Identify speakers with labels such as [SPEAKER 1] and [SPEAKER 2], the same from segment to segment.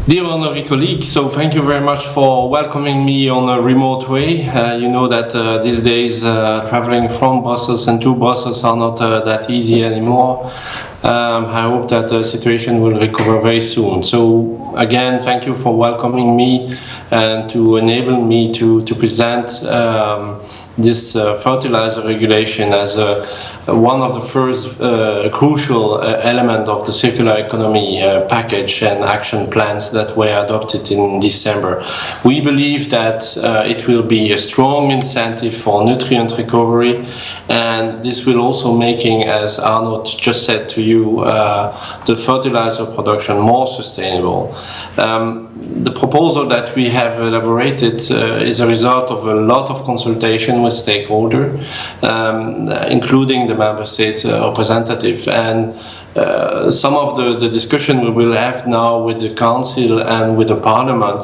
[SPEAKER 1] Dear honorary colleagues, so thank you very much for welcoming me on a remote way. You know that these days traveling from Brussels and to Brussels are not that easy anymore. I hope that the situation will recover very soon. So again, thank you for welcoming me and to enable me to present this fertilizer regulation as one of the first crucial element of the circular economy package and action plans that were adopted in December. We believe that it will be a strong incentive for nutrient recovery, and this will also making, as Arnaud just said to you, the fertilizer production more sustainable. The proposal that we have elaborated is a result of a lot of consultation with stakeholders, including the member states representative, and some of the discussion we will have now with the council and with the parliament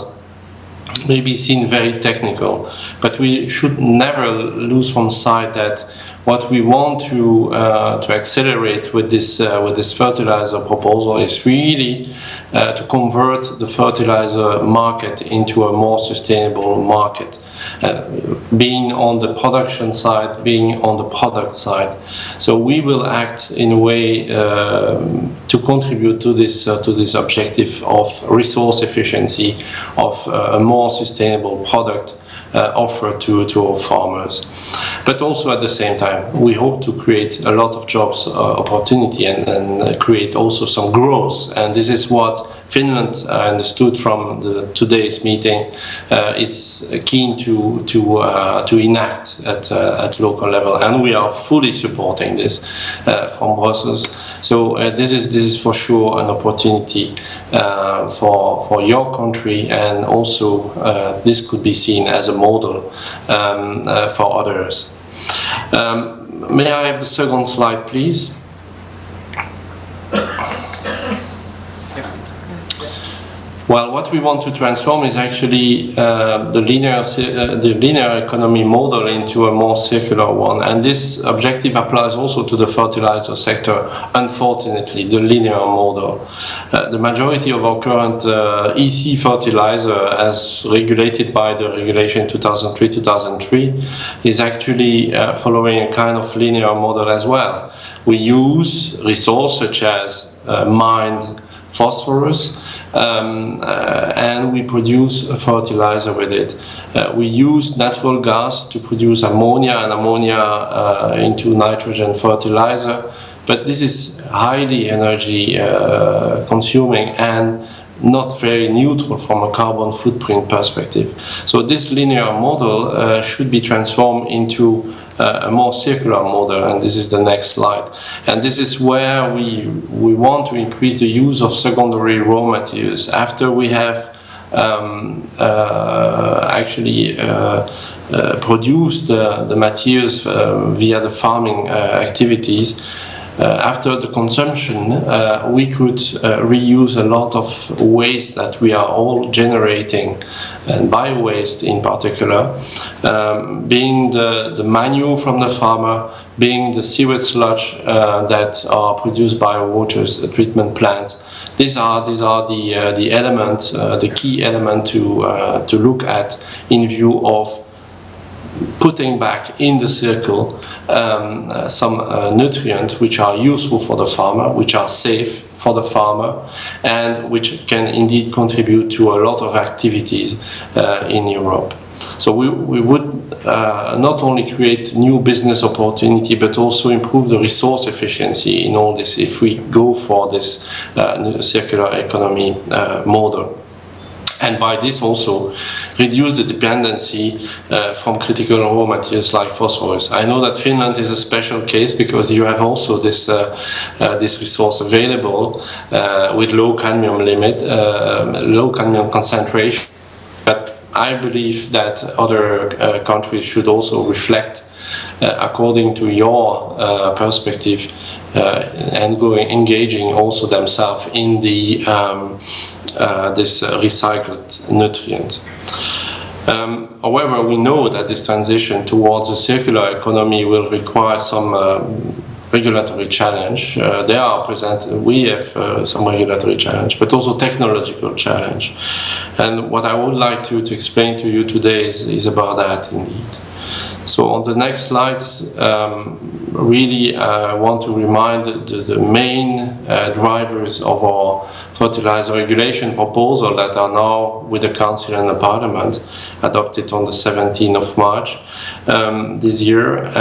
[SPEAKER 1] may be seen very technical, but we should never lose from sight that what we want to accelerate with this fertilizer proposal is really to convert the fertilizer market into a more sustainable market, being on the production side, being on the product side. So we will act in a way to contribute to this objective of resource efficiency, of a more sustainable product offer to our farmers. But also at the same time, we hope to create a lot of jobs opportunity and create also some growth. And this is what Finland understood from today's meeting is keen to enact at local level, and we are fully supporting this from Brussels. So this is for sure an opportunity for your country, and also this could be seen as a model for others. May I have the second slide, please? Well, what we want to transform is actually the linear economy model into a more circular one, and this objective applies also to the fertilizer sector. Unfortunately, the linear model. The majority of our current EC fertilizer, as regulated by the regulation 2003-2003, is actually following a kind of linear model as well. We use resources such as mined phosphorus, and we produce a fertilizer with it. We use natural gas to produce ammonia, and ammonia into nitrogen fertilizer, but this is highly energy consuming and not very neutral from a carbon footprint perspective. So this linear model should be transformed into a more circular model, and this is the next slide. And this is where we want to increase the use of secondary raw materials. After we have actually produced the materials via the farming activities, after the consumption, we could reuse a lot of waste that we are all generating, and bio-waste in particular, being the manure from the farmer, being the sewage sludge that are produced by water treatment plants. These are the elements, the key element to look at in view of putting back in the circle some nutrients which are useful for the farmer, which are safe for the farmer, and which can indeed contribute to a lot of activities in Europe. So we would not only create new business opportunity, but also improve the resource efficiency in all this if we go for this circular economy model. And by this also reduce the dependency from critical raw materials like phosphorus. I know that Finland is a special case because you have also this resource available with low cadmium limit, low cadmium concentration. But I believe that other countries should also reflect according to your perspective and engaging also themselves in the this recycled nutrient. However, we know that this transition towards a circular economy will require some regulatory challenge. They are present. We have some regulatory challenge, but also technological challenge. And what I would like to explain to you today is about that indeed. So on the next slide, really I want to remind the main drivers of our fertilizer regulation proposal that are now with the Council and the Parliament, adopted on the 17th of March this year.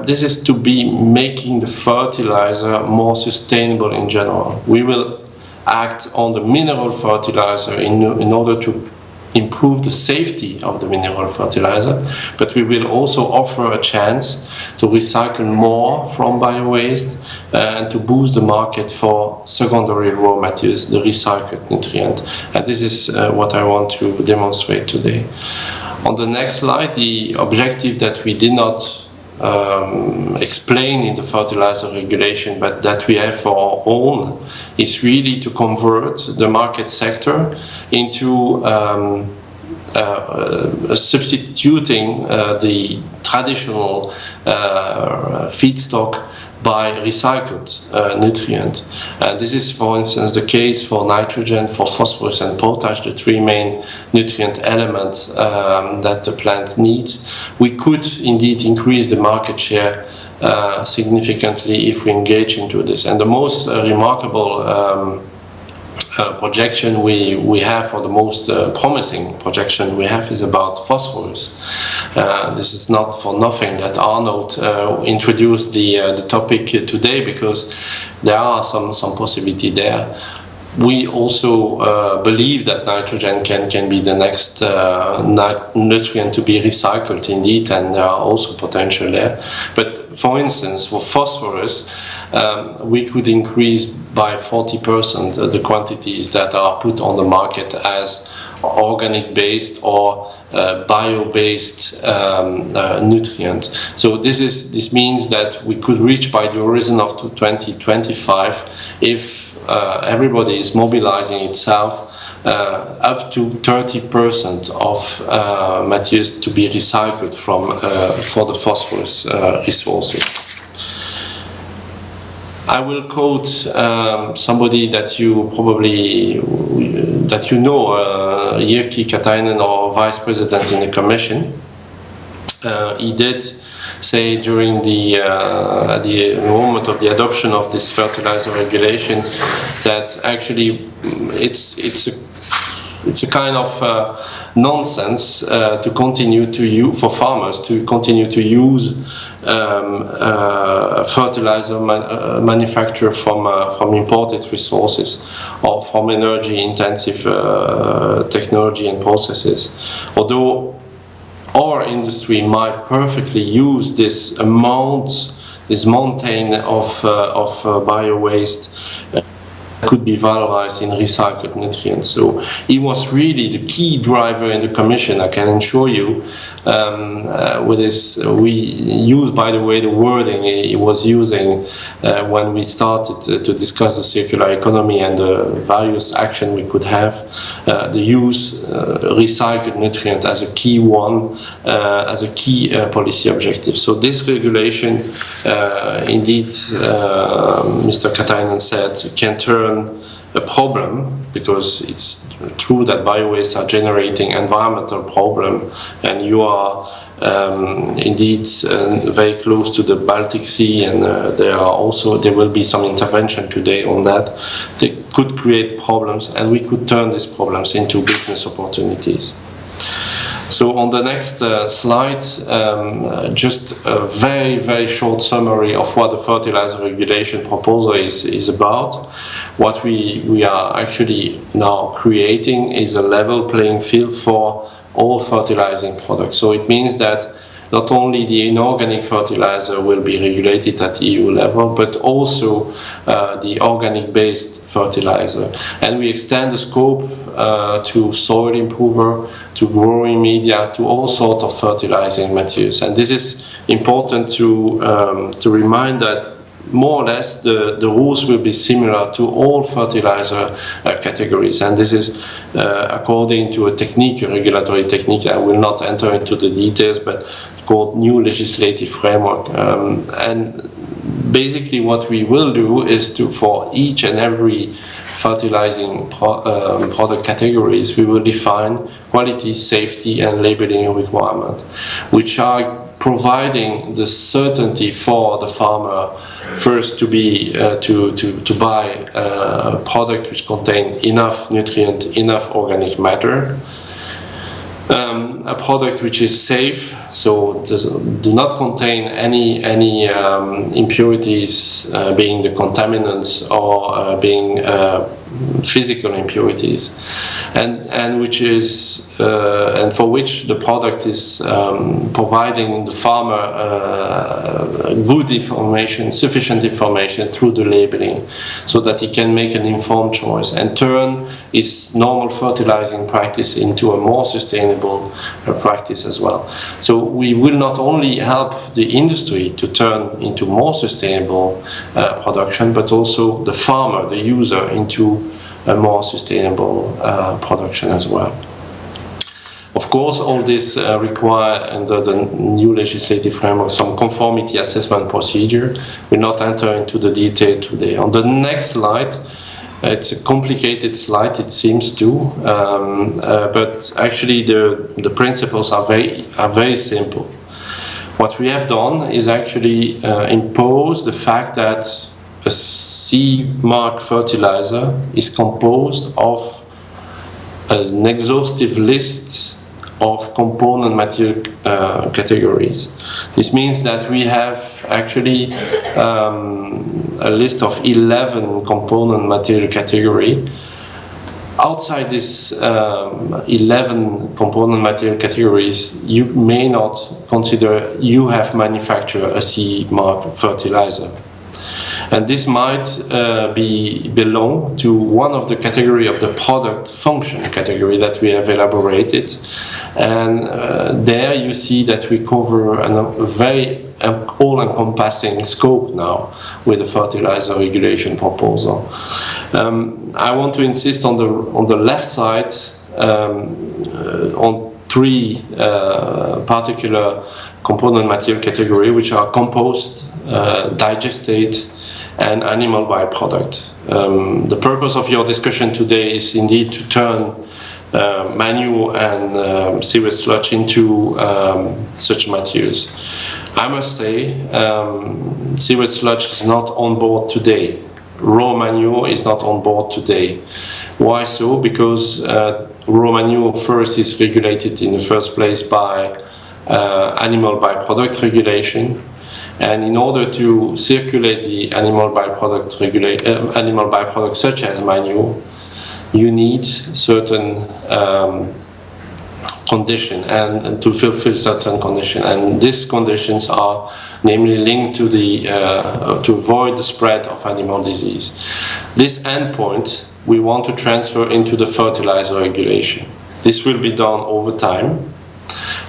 [SPEAKER 1] This is to be making the fertilizer more sustainable in general. We will act on the mineral fertilizer in order to improve the safety of the mineral fertilizer, but we will also offer a chance to recycle more from bio-waste and to boost the market for secondary raw materials, the recycled nutrient. And this is what I want to demonstrate today. On the next slide, the objective that we did not explain in the fertilizer regulation, but that we have for our own, is really to convert the market sector into substituting the traditional feedstock by recycled nutrient. This is, for instance, the case for nitrogen, for phosphorus and potash, the three main nutrient elements that the plant needs. We could indeed increase the market share significantly if we engage into this. And the most remarkable projection we have, or the most promising projection we have, is about phosphorus. This is not for nothing that Arnold introduced the topic today, because there are some possibility there. We also believe that nitrogen can be the next nutrient to be recycled indeed, and there are also potential there. But for instance, for phosphorus, we could increase by 40% the quantities that are put on the market as organic based or bio-based nutrient. So this means that we could reach by the horizon of 2025, if everybody is mobilizing itself, up to 30% of materials to be recycled from for the phosphorus resources. I will quote somebody that you probably know, Jyrki Katainen, our Vice President in the Commission. He did say during at the moment of the adoption of this fertilizer regulation that actually it's a kind of nonsense to continue to use, for farmers to continue to use fertilizer manufactured from imported resources or from energy intensive technology and processes. Although our industry might perfectly use this mountain of bio-waste could be valorized in recycled nutrients. So it was really the key driver in the Commission, I can assure you. With this, we use, by the way, the wording he was using when we started to discuss the circular economy and the various action we could have. The use recycled nutrient as a key one, as a key policy objective. So this regulation, indeed, Mr. Katainen said, can turn a problem, because it's true that bio-waste are generating environmental problem, and you are indeed very close to the Baltic Sea, and there will be some intervention today on that. They could create problems, and we could turn these problems into business opportunities. So on the next slide, just a very, very short summary of what the fertilizer regulation proposal is about. What we are actually now creating is a level playing field for all fertilizing products. So it means that not only the inorganic fertilizer will be regulated at EU level, but also the organic-based fertilizer. And we extend the scope to soil improver, to growing media, to all sorts of fertilizing materials. And this is important to remind that more or less the rules will be similar to all fertilizer categories, and this is according to a technique, a regulatory technique. I will not enter into the details, but called new legislative framework. And basically what we will do is to, for each and every fertilizing product categories, we will define quality, safety and labeling requirements, which are providing the certainty for the farmer first to be to buy a product which contains enough nutrient, enough organic matter, a product which is safe, so do not contain any impurities, being the contaminants or being physical impurities, and which is and for which the product is providing the farmer good information, sufficient information through the labeling, so that he can make an informed choice and turn his normal fertilizing practice into a more sustainable practice as well. So we will not only help the industry to turn into more sustainable production, but also the farmer, the user, into a more sustainable production as well. Of course, all this require, under the new legislative framework, some conformity assessment procedure. We'll not enter into the detail today. On the next slide, it's a complicated slide, it seems to, but actually the principles are very simple. What we have done is actually impose the fact that a CE-mark fertilizer is composed of an exhaustive list of component material categories. This means that we have actually a list of 11 component material category. Outside this 11 component material categories, you may not consider you have manufactured a CE-mark fertilizer. And this might belong to one of the category of the product function category that we have elaborated. And there you see that we cover a very all-encompassing scope now with the fertilizer regulation proposal. I want to insist on the left side on three particular component material category, which are compost, digestate, and animal byproduct. The purpose of your discussion today is indeed to turn manure and sewage sludge into such materials. I must say, sewage sludge is not on board today. Raw manure is not on board today. Why so? Because raw manure first is regulated in the first place by animal byproduct regulation. And in order to circulate the animal byproduct such as manure, you need certain condition and to fulfill certain conditions. And these conditions are namely linked to to avoid the spread of animal disease. This endpoint we want to transfer into the fertilizer regulation. This will be done over time.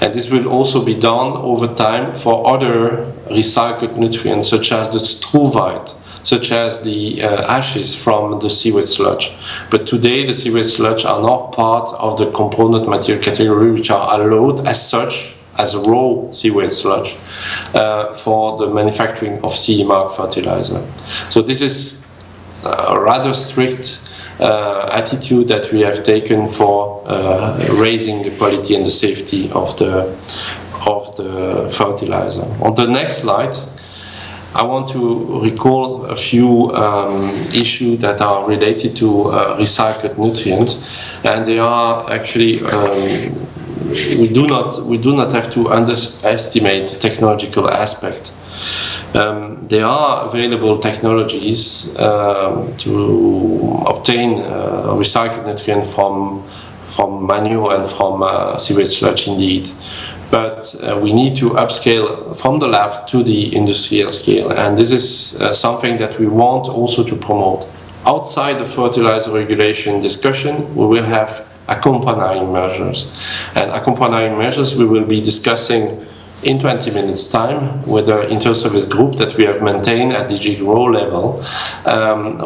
[SPEAKER 1] And this will also be done over time for other recycled nutrients, such as the struvite, such as the ashes from the sewage sludge. But today the sewage sludge are not part of the component material category, which are allowed as such as raw sewage sludge for the manufacturing of CE-mark fertilizer. So this is a rather strict attitude that we have taken for raising the quality and the safety of the fertilizer. On the next slide, I want to recall a few issues that are related to recycled nutrients, and they are actually we do not have to underestimate the technological aspect. There are available technologies to obtain recycled nutrient from manure and from sewage sludge indeed. But we need to upscale from the lab to the industrial scale, and this is something that we want also to promote. Outside the fertilizer regulation discussion, we will have accompanying measures. And accompanying measures we will be discussing in 20 minutes time with the inter-service group that we have maintained at DG GROW level.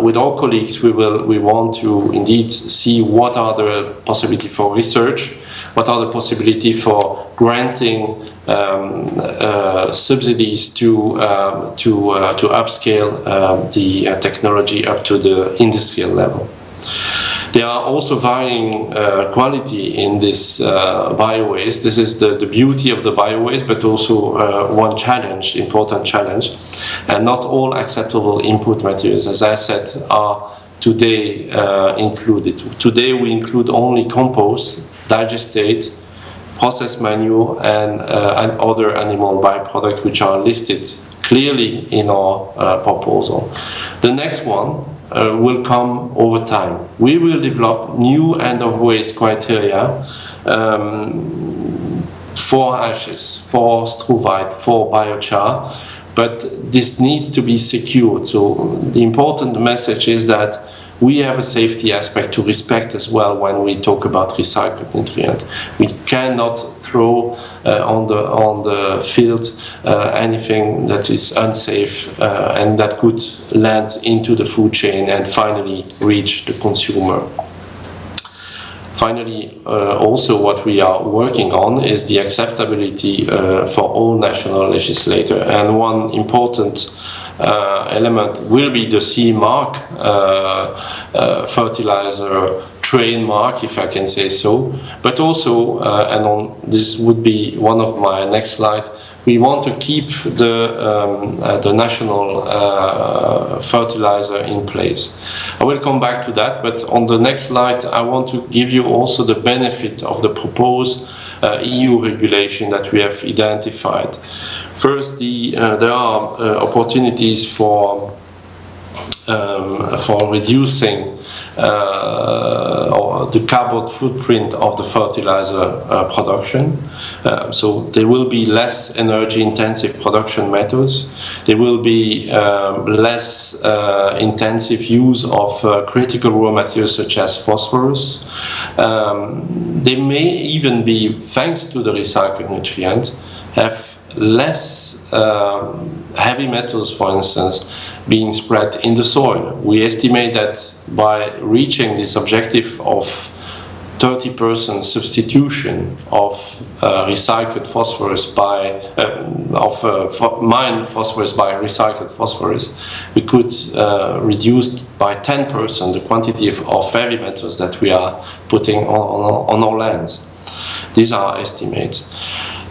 [SPEAKER 1] With our colleagues, we want to indeed see what are the possibilities for research, what are the possibilities for granting subsidies to upscale the technology up to the industrial level. There are also varying quality in this biowaste. This is the beauty of the biowaste, but also one challenge, important challenge. And not all acceptable input materials, as I said, are today included. Today we include only compost, digestate, processed manure, and other animal byproducts which are listed clearly in our proposal. The next one will come over time. We will develop new end-of-waste criteria for ashes, for struvite, for biochar, but this needs to be secured. So the important message is that we have a safety aspect to respect as well when we talk about recycled nutrient. We cannot throw on the field anything that is unsafe and that could land into the food chain and finally reach the consumer. Finally, also what we are working on is the acceptability for all national legislators. And one important element will be the CE mark fertilizer trademark, if I can say so. But also, this would be one of my next slides, we want to keep the national fertilizer in place. I will come back to that, but on the next slide I want to give you also the benefit of the proposed EU regulation that we have identified. First, there are opportunities for reducing or the carbon footprint of the fertilizer production. So there will be less energy intensive production methods. There will be less intensive use of critical raw materials such as phosphorus. They may even be, thanks to the recycled nutrient, have less heavy metals, for instance, being spread in the soil. We estimate that by reaching this objective of 30% substitution of recycled phosphorus by mined phosphorus by recycled phosphorus, we could reduce by 10% the quantity of heavy metals that we are putting on our lands. These are estimates.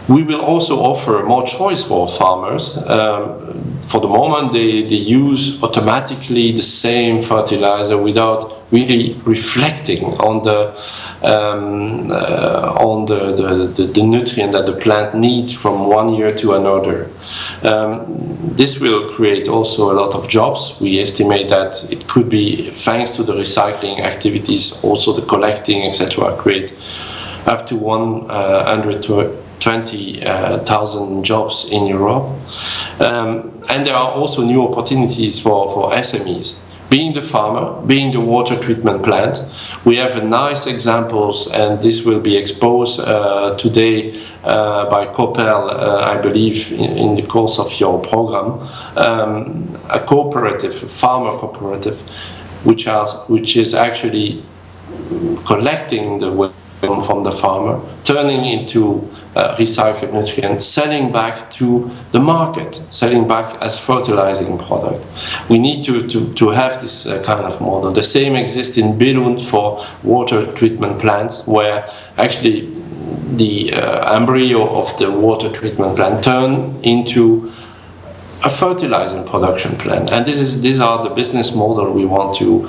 [SPEAKER 1] We will also offer more choice for farmers. For the moment, they use automatically the same fertilizer without really reflecting on the nutrient that the plant needs from one year to another. This will create also a lot of jobs. We estimate that it could be, thanks to the recycling activities, also the collecting, etc., create up to 120,000 jobs in Europe. And there are also new opportunities for SMEs. Being the farmer, being the water treatment plant, we have nice examples, and this will be exposed today by Coppel, I believe, in the course of your program, a cooperative, a farmer cooperative, which is actually collecting the waste from the farmer, turning into recycled nutrients, selling back to the market, selling back as fertilizing product. We need to have this kind of model. The same exists in Billund for water treatment plants, where actually the embryo of the water treatment plant turn into a fertilizing production plant. And these are the business model we want to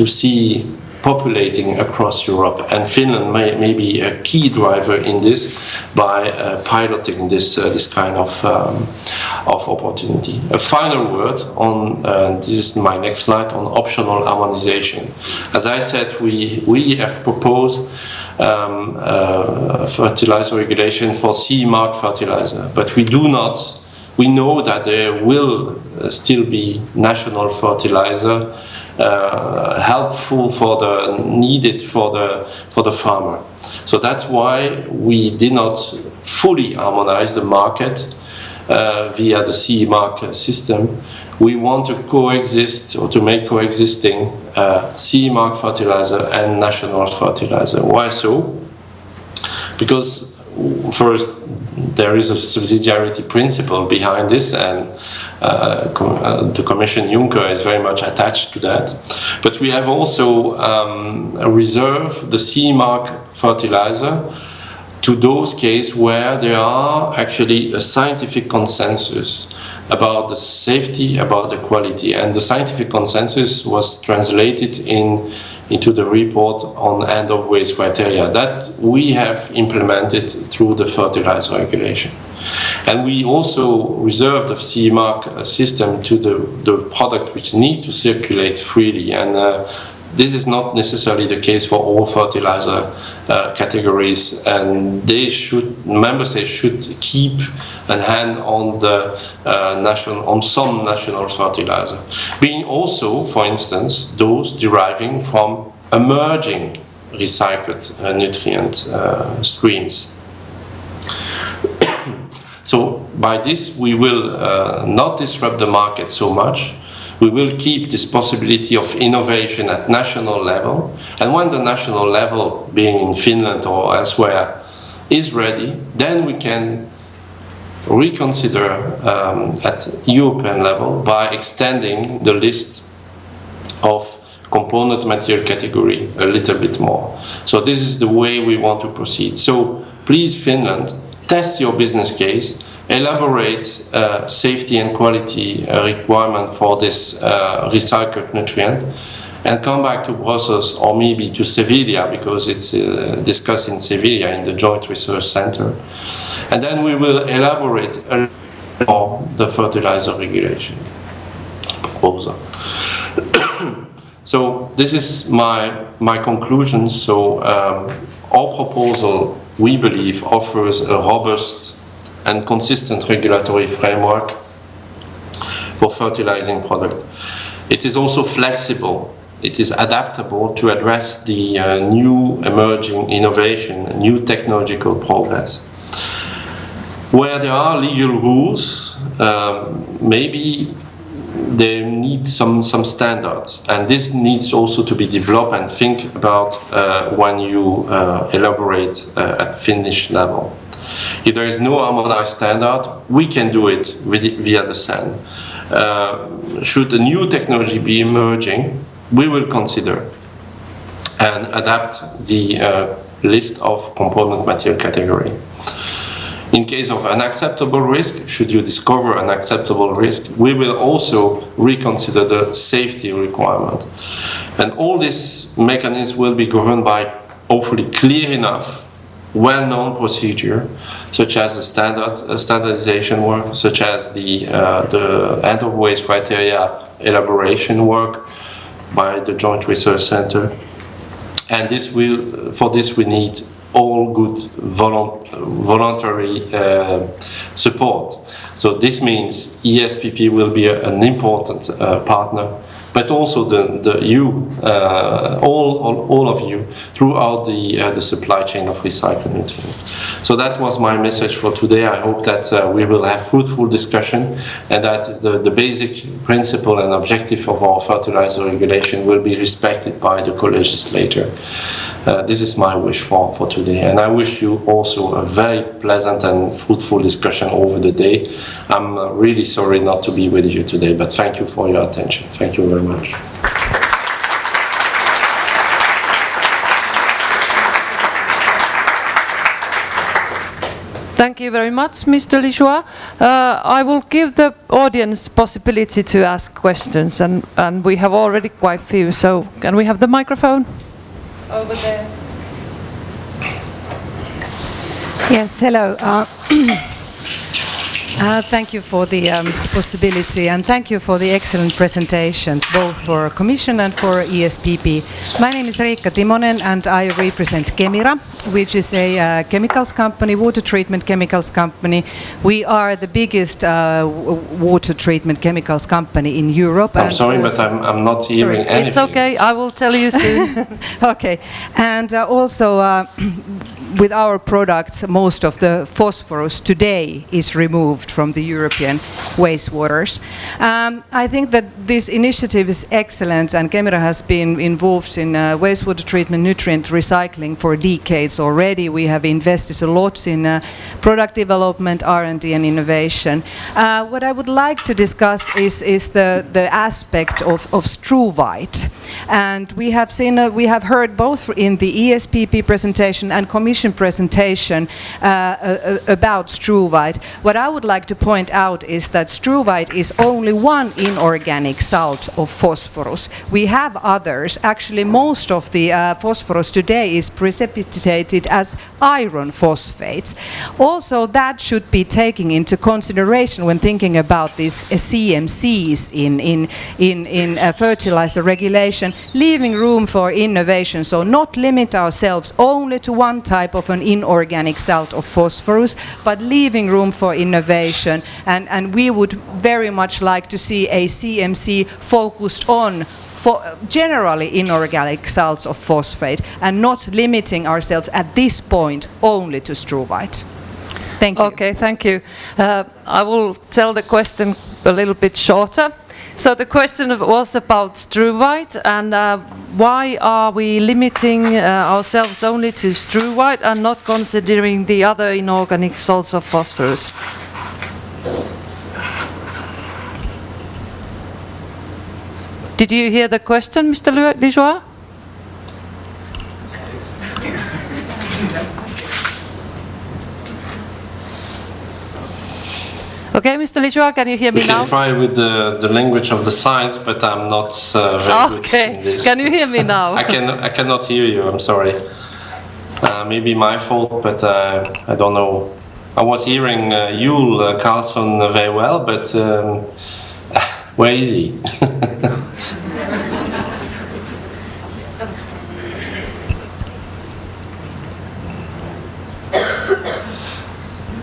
[SPEAKER 1] see populating across Europe, and Finland may be a key driver in this by piloting this kind of opportunity. A final word on this is my next slide, on optional harmonization. As I said, we have proposed fertilizer regulation for CE mark fertilizer, but we know that there will still be national fertilizer helpful needed for the farmer. So that's why we did not fully harmonize the market via the CE mark system. We want to coexist, or to make coexisting CE mark fertilizer and national fertilizer. Why so? Because first, there is a subsidiarity principle behind this, and the Commission Juncker is very much attached to that. But we have also reserved the CE mark fertilizer to those cases where there are actually a scientific consensus about the safety, about the quality, and the scientific consensus was translated into the report on end of waste criteria that we have implemented through the fertilizer regulation. And we also reserve the CE mark system to the product which need to circulate freely, and this is not necessarily the case for all fertilizer categories, and member states should keep a hand on some national fertilizer, being also, for instance, those deriving from emerging recycled nutrient streams. So by this we will not disrupt the market so much. We will keep this possibility of innovation at national level, and when the national level, being in Finland or elsewhere, is ready, then we can reconsider at European level by extending the list of component material category a little bit more. So this is the way we want to proceed. So please, Finland, test your business case, elaborate safety and quality requirement for this recycled nutrient, and come back to Brussels or maybe to Sevilla, because it's discussed in Sevilla in the Joint Research Center. And then we will elaborate a little more the fertilizer regulation proposal. So this is my conclusion. So our proposal, we believe, offers a robust and consistent regulatory framework for fertilizing product. It is also flexible. It is adaptable to address the new emerging innovation, new technological progress. Where there are legal rules, maybe they need some standards, and this needs also to be developed and think about when you elaborate at Finnish level. If there is no harmonized standard, we can do it via the SAN. Should a new technology be emerging, we will consider and adapt the list of component material category. In case of unacceptable risk, should you discover an acceptable risk, we will also reconsider the safety requirement. And all this mechanism will be governed by hopefully clear enough, well-known procedure, such as the standardization work, such as the end of waste criteria elaboration work by the Joint Research Center. And for this we need all good voluntary support. So this means ESPP will be an important partner, but also all of you throughout the supply chain of recycled nutrients. So that was my message for today. I hope that we will have fruitful discussion, and that the basic principle and objective of our fertilizer regulation will be respected by the co-legislator. This is my wish for today, and I wish you also a very pleasant and fruitful discussion over the day. I'm really sorry not to be with you today, but thank you for your attention. Thank you very much.
[SPEAKER 2] Thank you very much, Mr. Liégeois. I will give the audience possibility to ask questions, and we have already quite few, so can we have the microphone? Over there.
[SPEAKER 3] Yes, hello. Thank you for the possibility, and thank you for the excellent presentations, both for Commission and for ESPP. My name is Riikka Timonen, and I represent Kemira, which is a chemicals company, water treatment chemicals company. We are the biggest water treatment chemicals company in Europe.
[SPEAKER 1] I'm sorry, but I'm not hearing anything.
[SPEAKER 2] It's okay, I will tell you soon.
[SPEAKER 3] Okay, and also with our products, most of the phosphorus today is removed from the European wastewaters. I think that this initiative is excellent, and Kemira has been involved in wastewater treatment, nutrient recycling for decades already. We have invested a lot in product development, R&D and innovation. What I would like to discuss is the aspect of struvite. And we have heard both in the ESPP presentation and Commission presentation about struvite. What I would like to point out is that struvite is only one inorganic salt of phosphorus. We have others. Actually, most of the phosphorus today is precipitated as iron phosphates. Also, that should be taken into consideration when thinking about these CMCs in fertilizer regulation, leaving room for innovation. So not limit ourselves only to one type of an inorganic salt of phosphorus, but leaving room for innovation. And we would very much like to see a CMC focused on generally inorganic salts of phosphate and not limiting ourselves at this point only to struvite. Thank you.
[SPEAKER 2] Okay, thank you. I will tell the question a little bit shorter. So the question was about struvite, and why are we limiting ourselves only to struvite and not considering the other inorganic salts of phosphorus? Did you hear the question, Mr. Liégeois? Okay, Mr. Liégeois, can you hear me now?
[SPEAKER 1] I can try with the language of the science, but I'm not very good in this.
[SPEAKER 2] Can you hear me now?
[SPEAKER 1] I cannot hear you, I'm sorry. Maybe my fault, but I don't know. I was hearing Yul Carlson very well, but where is he?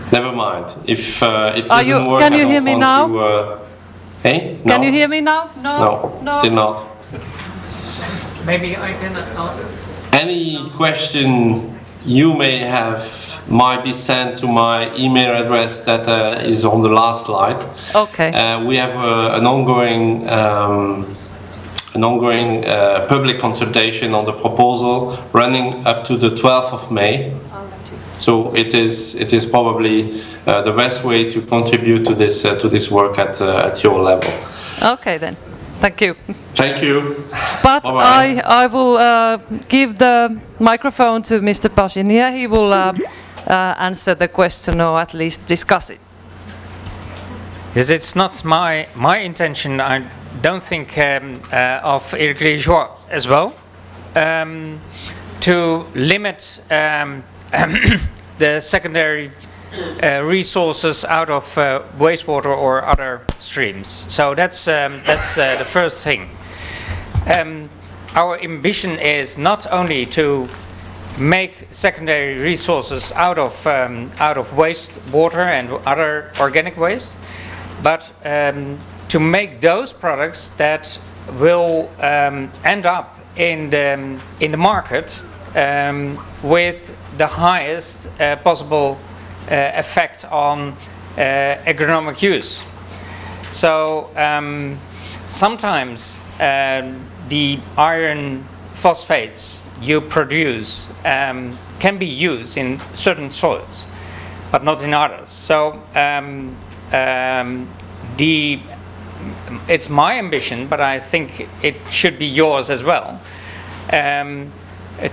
[SPEAKER 1] Never mind. If it doesn't work,
[SPEAKER 2] can you hear me now?
[SPEAKER 1] Hey? No?
[SPEAKER 2] Can you hear me now?
[SPEAKER 1] No, still not.
[SPEAKER 4] Maybe I can.
[SPEAKER 1] Any question you may have might be sent to my email address that is on the last slide.
[SPEAKER 2] Okay.
[SPEAKER 1] We have an ongoing public consultation on the proposal running up to the 12th of May. So it is probably the best way to contribute to this work at your level.
[SPEAKER 2] Okay then, thank you.
[SPEAKER 1] Thank you.
[SPEAKER 2] But
[SPEAKER 1] Bye-bye.
[SPEAKER 2] I will give the microphone to Mr. Pashinia. He will answer the question, or at least discuss it.
[SPEAKER 4] Yes, it's not my intention. I don't think of Eric Liégeois as well to limit the secondary resources out of wastewater or other streams. So that's the first thing. Our ambition is not only to make secondary resources out of wastewater and other organic waste, but to make those products that will end up in the market with the highest possible effect on agronomic use. So sometimes the iron phosphates you produce can be used in certain soils, but not in others. So it's my ambition, but I think it should be yours as well,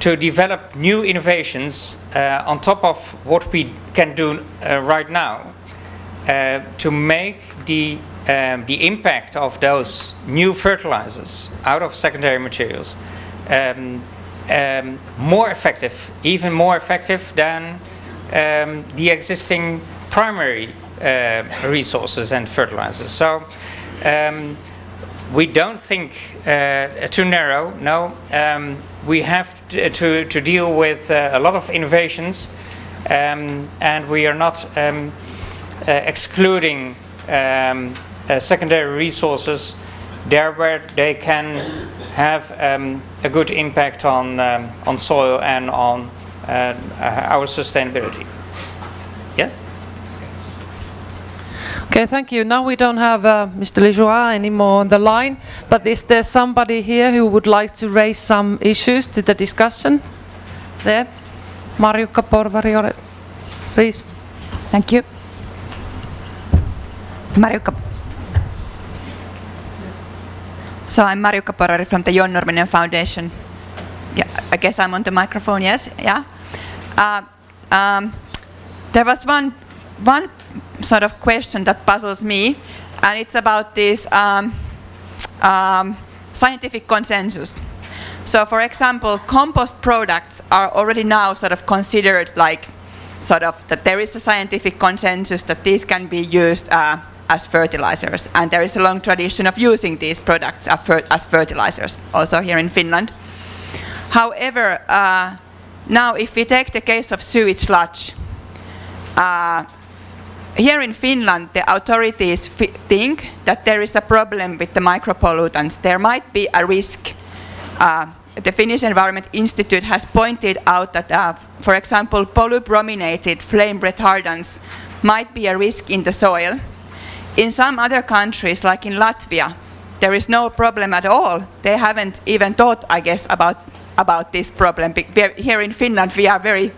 [SPEAKER 4] to develop new innovations on top of what we can do right now, to make the impact of those new fertilizers out of secondary materials more effective, even more effective than the existing primary resources and fertilizers. So we don't think too narrow. No, we have to deal with a lot of innovations, and we are not excluding secondary resources there where they can have a good impact on soil and on our sustainability. Yes?
[SPEAKER 2] Okay, thank you. Now we don't have Mr. Liégeois anymore on the line, but is there somebody here who would like to raise some issues to the discussion? There, Marjukka Porvari, please.
[SPEAKER 5] Thank you. Marjukka. So I'm Marjukka Porvari from the Jon Nurminen Foundation. Yeah, I guess I'm on the microphone, yes? Yeah. There was one sort of question that puzzles me, and it's about this scientific consensus. So, for example, compost products are already now sort of considered like sort of that there is a scientific consensus that these can be used as fertilizers, and there is a long tradition of using these products as fertilizers, also here in Finland. However, now if we take the case of sewage sludge, here in Finland the authorities think that there is a problem with the micropollutants. There might be a risk. The Finnish Environment Institute has pointed out that, for example, polybrominated flame retardants might be a risk in the soil. In some other countries, like in Latvia, there is no problem at all. They haven't even thought, I guess, about this problem. Here in Finland, we are very,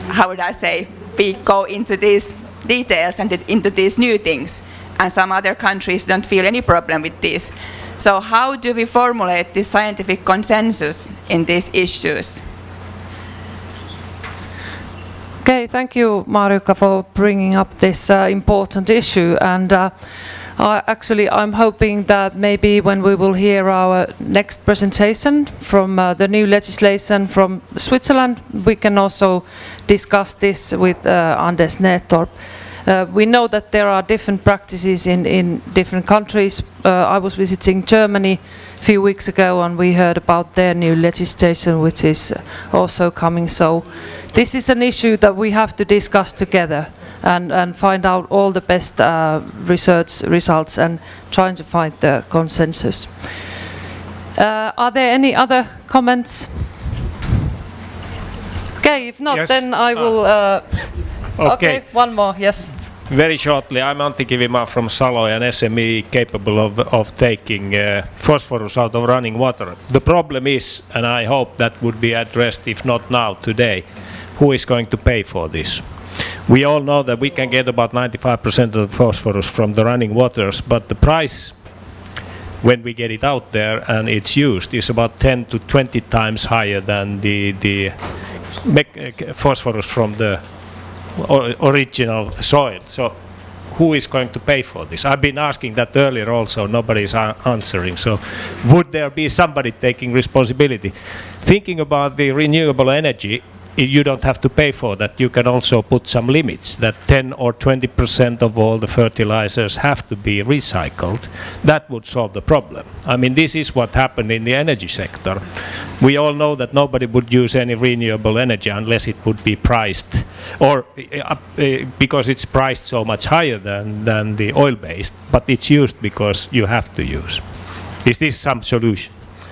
[SPEAKER 5] how would I say, we go into these details and into these new things. And some other countries don't feel any problem with this. So how do we formulate this scientific consensus in these issues?
[SPEAKER 2] Okay, thank you, Marjukka, for bringing up this important issue. And actually, I'm hoping that maybe when we will hear our next presentation from the new legislation from Switzerland, we can also discuss this with Anders Nätorp. We know that there are different practices in different countries. I was visiting Germany a few weeks ago, and we heard about their new legislation, which is also coming. So this is an issue that we have to discuss together and find out all the best research results and trying to find the consensus. Are there any other comments? Okay, if not,
[SPEAKER 6] Yes.
[SPEAKER 2] then I will... Okay, one more, yes.
[SPEAKER 6] Very shortly, I'm Antti Kivima from Salo, an SME capable of taking phosphorus out of running water. The problem is, and I hope that would be addressed, if not now, today, who is going to pay for this? We all know that we can get about 95% of the phosphorus from the running waters, but the price when we get it out there and it's used is about 10 to 20 times higher than the phosphorus from the original soil. So who is going to pay for this? I've been asking that earlier also, nobody is answering. So would there be somebody taking responsibility? Thinking about the renewable energy, you don't have to pay for that. You can also put some limits that 10 or 20% of all the fertilizers have to be recycled. That would solve the problem. I mean, this is what happened in the energy sector. We all know that nobody would use any renewable energy unless it would be priced, or because it's priced so much higher than the oil-based, but it's used because you have to use. Is this some solution?